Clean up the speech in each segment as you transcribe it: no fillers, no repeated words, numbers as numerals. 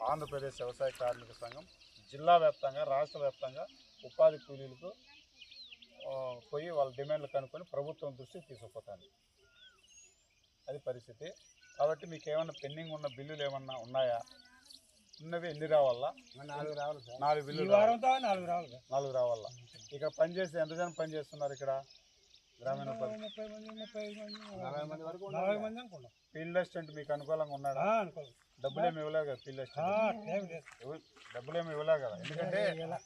ఆంధ్రప్రదేశ్ వ్యవసాయ కార్మిక సంఘం జిల్లా వ్యాప్తంగా రాష్ట్ర వ్యాప్తంగా ఉపాధి కూలీలకు పోయి వాళ్ళ డిమాండ్లు కనుక్కొని ప్రభుత్వం దృష్టికి తీసుకుపోతాను. అది పరిస్థితి. కాబట్టి మీకు ఏమన్నా పెండింగ్ ఉన్న బిల్లులు ఏమన్నా ఉన్నాయా? ఉన్నవి ఎన్ని రావాలా? 4 రావాలి సార్. 4 బిల్లులు 4 రావాలా. ఇక్కడ పనిచేసి ఎంత జనం పని చేస్తున్నారు? ఇక్కడ గ్రామీణ 40 మంది వరకు. ఫీల్డ్ అసిస్టెంట్ మీకు అనుకూలంగా ఉన్నాడా? డబ్బులు ఏమి ఇవ్వలేదు కదా ఫీల్డ్ అసిస్టెంట్, డబ్బులు ఏమి ఇవ్వలేదు కదా. ఎందుకంటే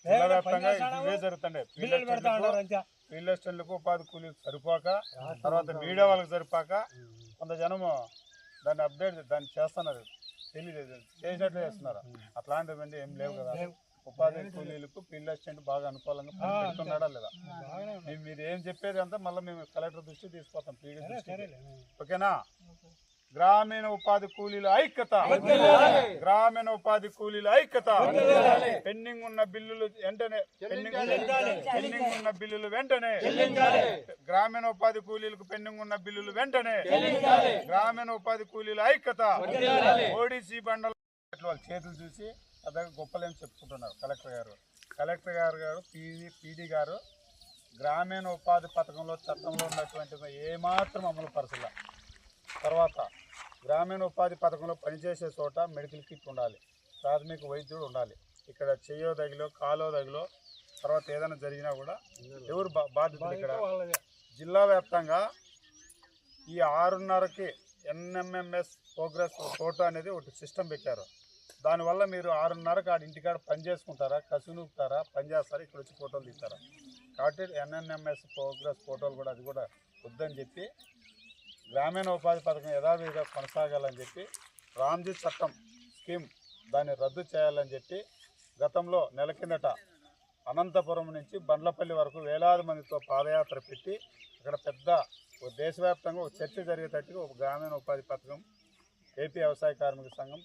జిల్లా వ్యాప్తంగా ఇవే జరుగుతుండే. ఫీల్డ్ అసిస్టెంట్లకు ఉపాధి కూలీలకు సరిపోక, తర్వాత మీడియా వాళ్ళకి సరిపోక కొంత జనము దాన్ని అప్డేట్ దాన్ని చేస్తున్నారు, తెలియదు చేసినట్లు చేస్తున్నారు. అట్లాంటివన్నీ ఏం లేవు కదా. ఉపాధి కూలీలకు ఫీల్డ్ అసిస్టెంట్ బాగా అనుకూలంగా పెడుతున్నాడా లేదా? మీరు ఏం చెప్పేది అంతా మళ్ళీ మేము కలెక్టర్ దృష్టి తీసుకుపోతాం, పీడీ దృష్టి. ఓకేనా? గ్రామీణ ఉపాధి కూలీల ఐక్యత, గ్రామీణ ఉపాధి కూలీల ఐక్యత. పెండింగ్ ఉన్న బిల్లులు వెంటనే, పెండింగ్ ఉన్న బిల్లులు వెంటనే, గ్రామీణ ఉపాధి కూలీలకు పెండింగ్ ఉన్న బిల్లులు వెంటనే, గ్రామీణ ఉపాధి కూలీల ఐక్యత. ఓడిసి బండల వాళ్ళ చేతులు చూసి అదే గొప్పలేని చెప్పుకుంటున్నారు కలెక్టర్ గారు పీడీ గారు. గ్రామీణ ఉపాధి పథకంలో చట్టంలో ఉన్నటువంటి ఏమాత్రం అమలు పరచలే. తర్వాత గ్రామీణ ఉపాధి పథకంలో పనిచేసే చోట మెడికల్ కిట్ ఉండాలి, ప్రాథమిక వైద్యుడు ఉండాలి. ఇక్కడ చెయ్యో దగిలో కాలో దగిలో తర్వాత ఏదైనా జరిగినా కూడా ఎవరు బాధ్యతలు? ఇక్కడ జిల్లా వ్యాప్తంగా ఈ 6:30కి NMMS ప్రోగ్రెస్ ఫోటో అనేది ఒకటి సిస్టమ్ పెట్టారు. దానివల్ల మీరు 6:30కి ఇంటికాడ పని చేసుకుంటారా, కసునుకుతారా, పని చేస్తారా, ఇక్కడ వచ్చి ఫోటోలు తీస్తారా? కాబట్టి NMMS ప్రోగ్రెస్ ఫోటోలు కూడా అది కూడా వద్దని చెప్పి గ్రామీణ ఉపాధి పథకం యథావిధిగా కొనసాగాలని చెప్పి రామ్జీ చట్టం స్కీమ్ దాన్ని రద్దు చేయాలని చెప్పి గతంలో నెల కిందట అనంతపురం నుంచి బండ్లపల్లి వరకు వేలాది మందితో పాదయాత్ర పెట్టి ఇక్కడ పెద్ద దేశవ్యాప్తంగా ఒక చర్చ జరిగేటట్టుగా ఒక గ్రామీణ ఉపాధి పథకం ఏపీ వ్యవసాయ కార్మిక సంఘం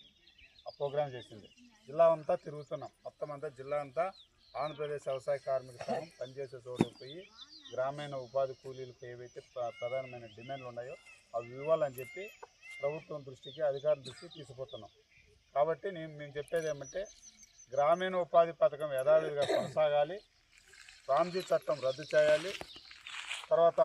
ఆ ప్రోగ్రాం చేసింది. జిల్లా అంతా తిరుగుతున్నాం, మొత్తం అంతా జిల్లా అంతా ఆంధ్రప్రదేశ్ వ్యవసాయ కార్మిక సంఘం పనిచేసే చోటుకు పోయి గ్రామీణ ఉపాధి కూలీలకు ఏవైతే ప్రధానమైన డిమాండ్లు ఉన్నాయో అవి ఇవ్వాలని చెప్పి ప్రభుత్వం దృష్టికి, అధికారుల దృష్టికి తీసుకుపోతున్నాం. కాబట్టి మేము చెప్పేది ఏమంటే గ్రామీణ ఉపాధి పథకం యథావిధిగా కొనసాగాలి, రామ్జీ చట్టం రద్దు చేయాలి. తర్వాత